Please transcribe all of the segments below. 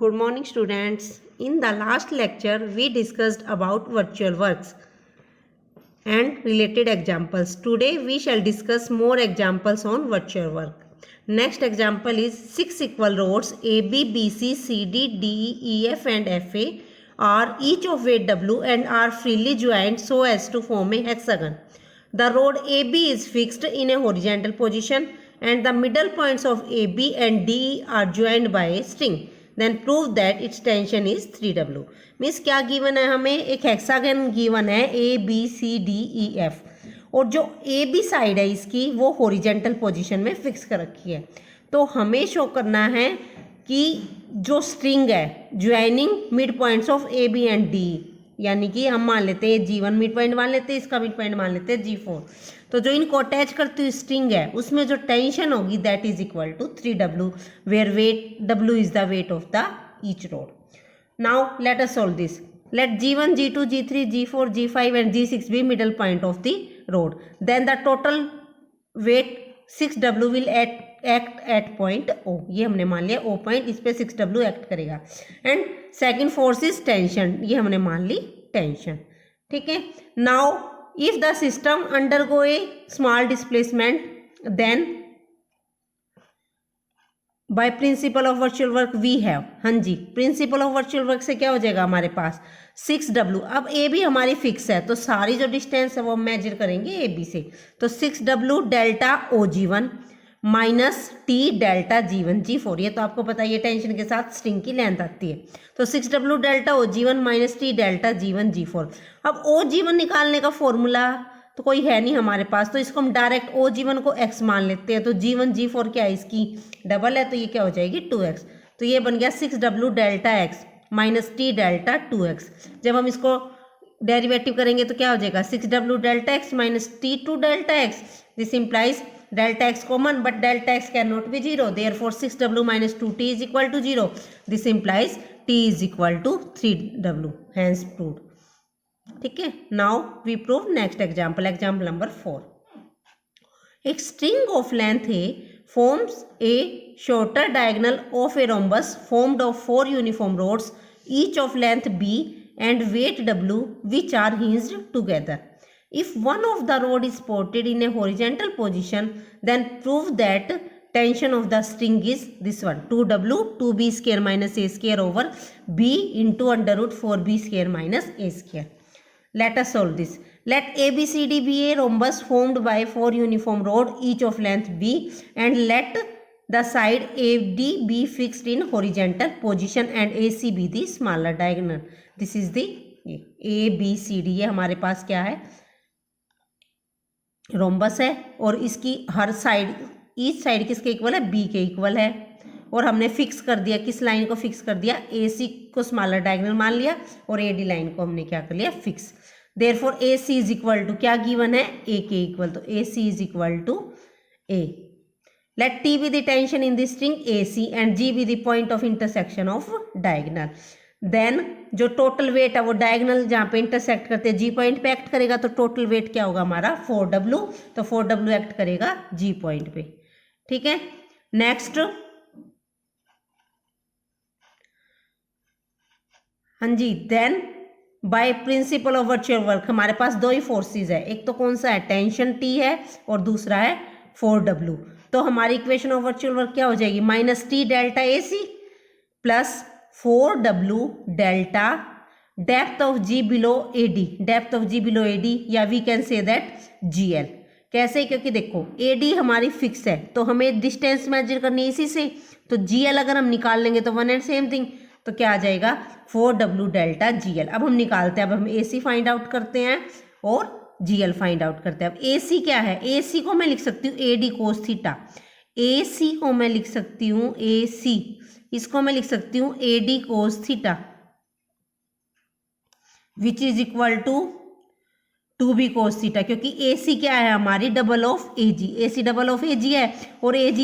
Good morning, students. In the last lecture, we discussed about virtual works and related examples. Today, we shall discuss more examples on virtual work. Next example is 6 equal rods A, B, B, C, C, D, D, E, F and F, A are each of weight W and are freely joined so as to form a hexagon. The rod AB is fixed in a horizontal position and the middle points of AB and DE are joined by a string. Then prove that its tension is 3W. Means क्या given है हमें, एक hexagon given है A B C D E F और जो A B side है इसकी वो हॉरिजेंटल पोजीशन में फिक्स कर रखी है। तो हमें शो करना है कि जो स्ट्रिंग है joining mid points of A B and D, यानी कि हम मान लेते हैं G1 मिड पॉइंट मान लेते हैं, इसका मिड पॉइंट मान लेते हैं G4। तो जो इनको अटैच करती हुई स्ट्रिंग है उसमें जो टेंशन होगी that is equal to 3W, where weight W is the weight of the each rod. Now let us solve this. Let G1, G2, G3, G4, G5 and G6 be middle point of the road. Then the total weight 6W will act at point O. ये हमने मान लिया O point, इस पे 6W act करेगा। And second force is tension, ये हमने मान ली टेंशन। ठीक है। Now if the system undergo a small displacement then by principle of virtual work we have, हाँ जी, प्रिंसिपल ऑफ वर्चुअल वर्क से क्या हो जाएगा हमारे पास 6W। अब ए भी हमारी फिक्स है तो सारी जो डिस्टेंस है वो मेजर करेंगे ए बी से। तो 6W डेल्टा ओ G1 minus T delta G1 G4, ये तो आपको पता है, ये टेंशन के साथ स्ट्रिंग की लेंथ आती है। तो 6W डेल्टा ओ G1 minus T delta G1 G4। अब ओ G1 निकालने का फॉर्मूला तो कोई है नहीं हमारे पास, तो इसको हम डायरेक्ट ओ G1 को x मान लेते हैं। तो G1 G4 क्या है, इसकी डबल है, तो ये क्या हो जाएगी 2x। तो ये बन गया 6W delta x minus T delta 2x। जब हम इसको डेरिवेटिव करेंगे तो क्या हो जाएगा 6W delta x minus T two delta x। This implies delta x common but delta x can not be zero, therefore 6W minus 2t is equal to 0। This implies t is equal to 3W, hence proved. ठीक है। Now we prove next example, example number 4। एक string of length a forms a shorter diagonal of a rhombus formed of 4 uniform rods each of length b and weight w which are hinged together. If one of the rod is supported in a horizontal position, then prove that tension of the string is this one, 2W 2b square minus a square over b into under root 4b square minus a square. Let us solve this. Let ABCD be a rhombus formed by 4 uniform rods each of length b and let the side AD be fixed in horizontal position and AC be the smaller diagonal. This is the ABCD, ये हमारे पास क्या है, rhombus है और इसकी हर side, each side किसके equal है, B के इक्वल है। और हमने फिक्स कर दिया, किस लाइन को फिक्स कर दिया, AC को स्मॉलर डायगोनल मान लिया और AD लाइन को हमने क्या कर लिया, fix. Therefore AC is equal to क्या गिवन है, A के इक्वल, तो AC is equal to A। Let T be the tension in the string AC and G be the point of intersection of diagonal. Then जो total weight है वो diagonal जहाँ पे intersect करते हैं G पॉइंट पे act करेगा, तो टोटल वेट क्या होगा हमारा 4W, तो 4W एक्ट करेगा G पॉइंट पे। ठीक है। नेक्स्ट, हाँ जी, then by principle of virtual work हमारे पास दो ही फोर्सेस है, एक तो कौन सा है, टेंशन T है और दूसरा है 4W। तो हमारी इक्वेशन ऑफ वर्चुअल वर्क क्या हो जाएगी, minus T delta AC plus 4W delta depth of G below AD, depth of G below AD, या we can say that GL। कैसे, क्योंकि देखो AD हमारी फिक्स है तो हमें डिस्टेंस मेजर करनी है इसी से, तो GL अगर हम निकाल लेंगे तो वन एंड सेम थिंग, तो क्या आ जाएगा 4W डेल्टा GL। अब हम निकालते हैं, अब हम AC फाइंड आउट करते हैं और GL फाइंड आउट करते हैं। अब AC क्या है, AC को मैं लिख सकती हूँ AD कोस थीटा, AC को मैं लिख सकती हूँ AC, इसको मैं लिख सकती हूँ AD cos theta which is equal to 2B cos theta, क्योंकि AC क्या है हमारी double of AG, AC double of AG है और AG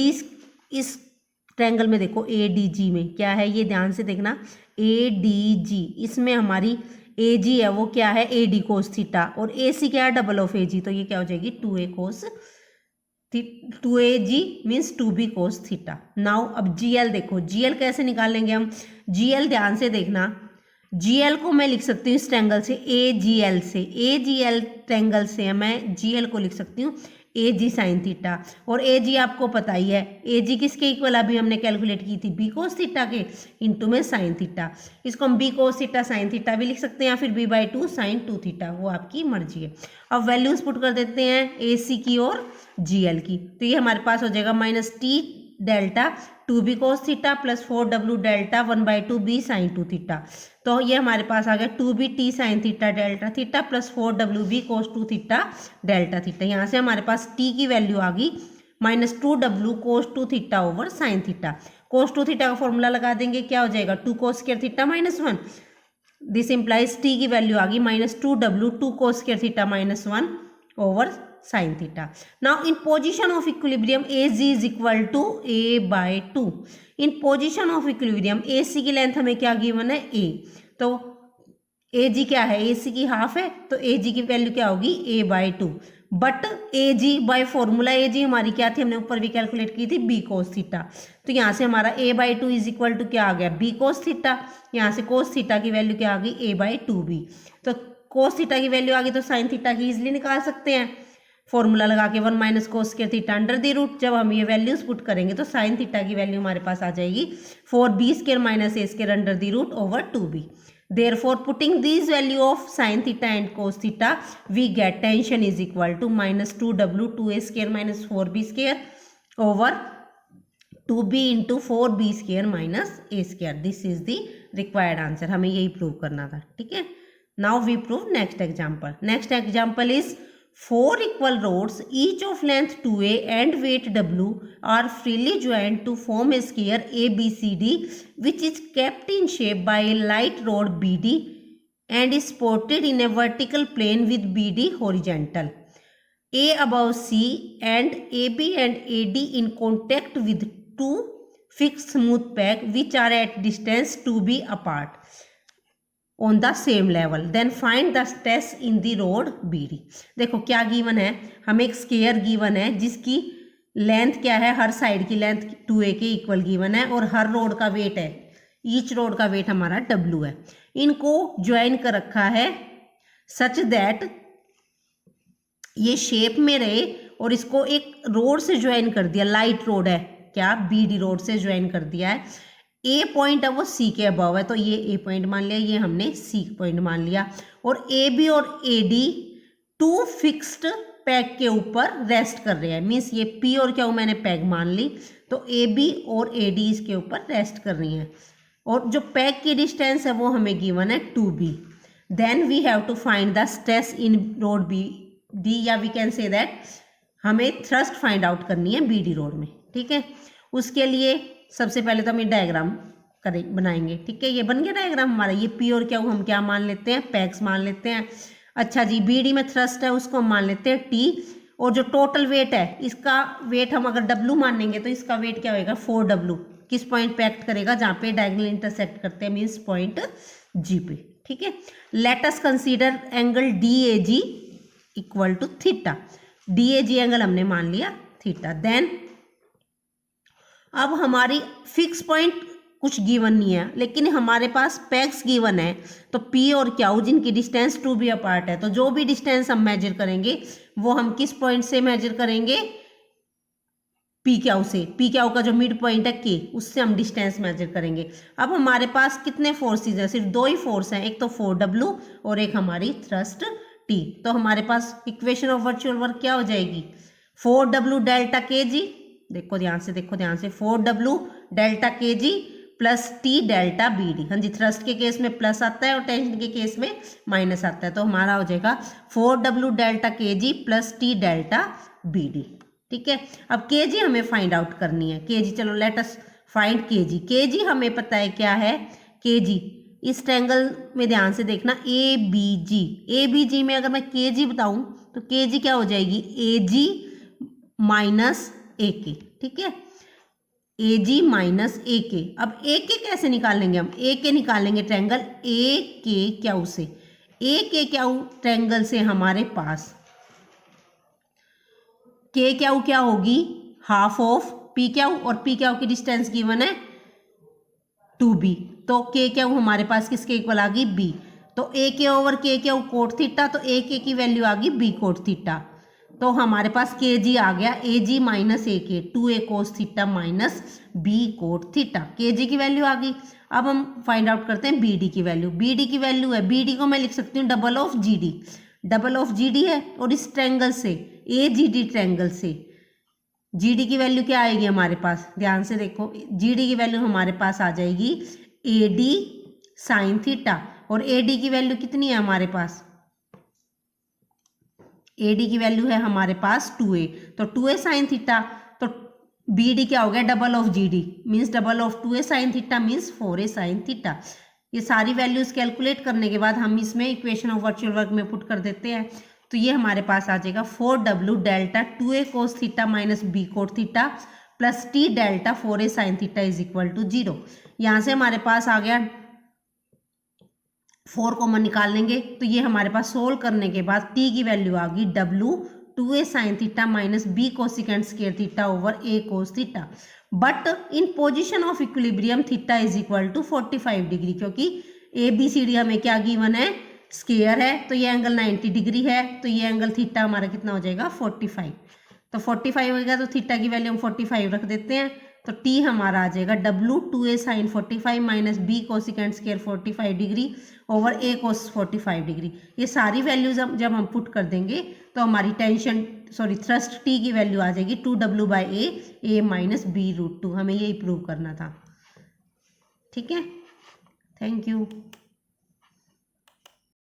इस ट्रायंगल में देखो ADG में क्या है, ये ध्यान से देखना, ADG इसमें हमारी AG है वो क्या है AD कोस थीटा और AC क्या है डबल ऑफ AG, तो ये क्या हो जाएगी 2A कोस 2AG means 2B cos theta. Now अब GL देखो, GL कैसे निकालेंगे हम? GL ध्यान से देखना, GL को मैं लिख सकती हूँ इस ट्रायंगल से AGL से, AGL ट्रायंगल से मैं GL को लिख सकती हूँ AG साइन थीटा। और AG आपको पता ही है, AG किसके इक्वल अभी हमने कैलकुलेट की थी? B cos थीटा के इंटू में साइन थीटा। इसको हम B cos theta sine theta भी लिख सकते हैं या फिर B/2 साइन 2 थीटा, वो आपकी मर्जी है। अब वैल्यूज पुट कर देते हैं AC की और GL की, तो ये हमारे पास हो जाएगा -T delta 2B cos theta plus 4W delta 1/2B sine 2 theta. तो ये हमारे पास आ गया 2B T sine theta delta theta plus 4WB cos 2 theta delta theta. यहाँ से हमारे पास T की वैल्यू आ गई -2W cos 2 theta over sine theta. cos 2 theta का फॉर्मूला लगा देंगे, क्या हो जाएगा 2 cos square theta -1। This implies T की वैल्यू आ गई -2W 2 cos square theta -1 over sin theta. Now in position of equilibrium AG is equal to A/2. In position of equilibrium AC की length हमें क्या गिवन है? A। तो AG क्या है? AC की हाफ है, तो AG की वैल्यू क्या होगी? A/2। But AG by formula AG हमारी क्या थी? हमने ऊपर भी कैलकुलेट की थी B cos थीटा। तो यहाँ से हमारा A/2 इज इक्वल टू क्या आ गया? B cos theta. यहाँ से cos थीटा की वैल्यू क्या आ गई? A/2B। तो cos थीटा की वैल्यू आ गई तो sin थीटा की इजिली निकाल सकते हैं, फॉर्मूला लगा के 1 minus cos square theta under the root. जब हम ये वैल्यूज पुट करेंगे तो साइन थीटा की वैल्यू हमारे पास आ जाएगी 4B square minus A square under the root over 2B। Therefore putting this value of sine theta and cos theta we get tension is equal to -2W 2A square minus 4B square over 2B into 4B square minus A square. This is the required answer, हमें यही prove करना था। ठीक है, now we prove next example. Next example is 4 equal rods, each of length 2A and weight W, are freely joined to form a sphere ABCD, which is kept in shape by a light rod BD and is supported in a vertical plane with BD horizontal. A above C and AB and AD in contact with two fixed smooth peg which are at distance 2B apart on the same level, then find the stress in the rod BD। देखो क्या given है, हमें एक square given है जिसकी length क्या है? हर side की लेंथ 2A के इक्वल गिवन है और हर रोड का वेट है, ईच रोड का वेट हमारा W है। इनको ज्वाइन कर रखा है सच दैट ये शेप में रहे और इसको एक रोड से ज्वाइन कर दिया, लाइट रोड है क्या? BD रोड से ज्वाइन कर दिया है। A पॉइंट है वो C के अबव है, तो ये A पॉइंट मान लिया, ये हमने C पॉइंट मान लिया। और AB और AD टू फिक्स्ड पैग के ऊपर रेस्ट कर रहे हैं, मीन्स ये P और Q मैंने पैग मान ली, तो AB और AD इसके ऊपर रेस्ट कर रही हैं। और जो पैग की डिस्टेंस है वो हमें गिवन है 2B। Then we have to find the stress in rod BD, या वी कैन से दैट हमें थ्रस्ट फाइंड आउट करनी है BD रोड में। ठीक है, उसके लिए सबसे पहले तो हम ये डायग्राम बनाएंगे। ठीक है, ये बन गया डायग्राम हमारा। ये P और Q हम क्या मान लेते हैं? पैग्स मान लेते हैं। अच्छा जी, BD में थ्रस्ट है उसको हम मान लेते हैं T, और जो टोटल वेट है इसका वेट हम अगर W मानेंगे तो इसका वेट क्या होएगा? 4W। किस पॉइंट पे एक्ट करेगा? जहाँ पे डायगोनल इंटरसेक्ट करते हैं, मीन्स पॉइंट G पे। ठीक है, let us consider angle DAG equal to theta. DAG angle हमने मान लिया थीटा। देन अब हमारी फिक्स पॉइंट कुछ गिवन नहीं है, लेकिन हमारे पास पैक्स गिवन है, तो P और Q जिनकी डिस्टेंस 2B अपार्ट है, तो जो भी डिस्टेंस हम मेजर करेंगे वो हम किस पॉइंट से मेजर करेंगे? PQ से। PQ का जो मिड पॉइंट है K, उससे हम डिस्टेंस मेजर करेंगे। अब हमारे पास कितने फोर्सेज हैं? सिर्फ 2 ही फोर्स हैं, एक तो 4W और एक हमारी थ्रस्ट T। तो हमारे पास इक्वेशन ऑफ वर्चुअल वर्क क्या हो जाएगी? 4W डेल्टा kg, देखो ध्यान से, देखो ध्यान से, 4W delta kg plus T delta BD। हाँ जी, थ्रस्ट के केस में प्लस आता है और टेंशन के केस में माइनस आता है, तो हमारा हो जाएगा 4W delta kg plus T delta BD। ठीक है, अब kg हमें फाइंड आउट करनी है। kg, चलो let us find kg। kg हमें पता है क्या है? kg इस ट्रायंगल में ध्यान से देखना, ABG। ABG में अगर मैं kg बताऊं तो kg क्या हो जाएगी? AG minus AK। ठीक है, AG माइनस AK। अब AK कैसे निकालेंगे हम? AK निकालेंगे ट्रायंगल AKQ से। AKQ ट्रायंगल से हमारे पास के क्यू क्या होगी, हाफ ऑफ पी क्यू, और पी क्यू की डिस्टेंस गिवन है 2b, तो के क्यू हमारे पास किसके इक्वल आ गई b, तो ए के ओवर के क्यू कोट थीटा, तो ए के की वैल्यू आ गई b कोट थीटा, तो हमारे पास के जी आ गया ए जी माइनस ए के 2a cos theta minus b cot theta, के जी की वैल्यू आ गई। अब हम फाइंड आउट करते हैं बी डी की वैल्यू, बी डी की वैल्यू है, बी डी को मैं लिख सकती हूँ double of G D, double of G D है, और इस ट्रैंगल से ए जी डी ट्रैंगल से जी डी की वैल्यू क्या आएगी हमारे पास, ध्यान से देखो, जी डी की वैल्यू हमारे पास आ जाएगी ए डी साइन थीटा, और ए डी की वैल्यू कितनी है हमारे पास, ए डी की वैल्यू है हमारे पास 2a, तो 2a साइन थीटा, तो बी डी क्या हो गया double of G D, means double of 2a sine theta means 4a sine theta. ये सारी वैल्यूज कैलकुलेट करने के बाद हम इसमें इक्वेशन ऑफ वर्चुअल वर्क में पुट कर देते हैं, तो ये हमारे पास आ जाएगा 4w delta 2a cos theta minus b cot theta plus t delta 4a sine theta is equal to 0। यहाँ से हमारे पास आ गया 4 कॉमन निकाल लेंगे, तो ये हमारे पास सोल्व करने के बाद t की वैल्यू आ गई w 2a sine theta minus b cosecant square theta over a cos theta, but in position of equilibrium theta is equal to 45 degree, क्योंकि ए बी सी डी हमें क्या गिवन है, square है, तो ये angle 90 degree है, तो ये एंगल थीटा हमारा कितना हो जाएगा 45, तो 45 हो गया, तो थीटा की वैल्यू हम 45 रख देते हैं, तो t हमारा आ जाएगा w 2a sine 45 minus b cosecant square 45 degree over a cos 45 degree. ये सारी वैल्यूज जब हम पुट कर देंगे तो हमारी थ्रस्ट t की वैल्यू आ जाएगी 2w/a a minus b root 2, हमें यही प्रूव करना था। ठीक है, थैंक यू।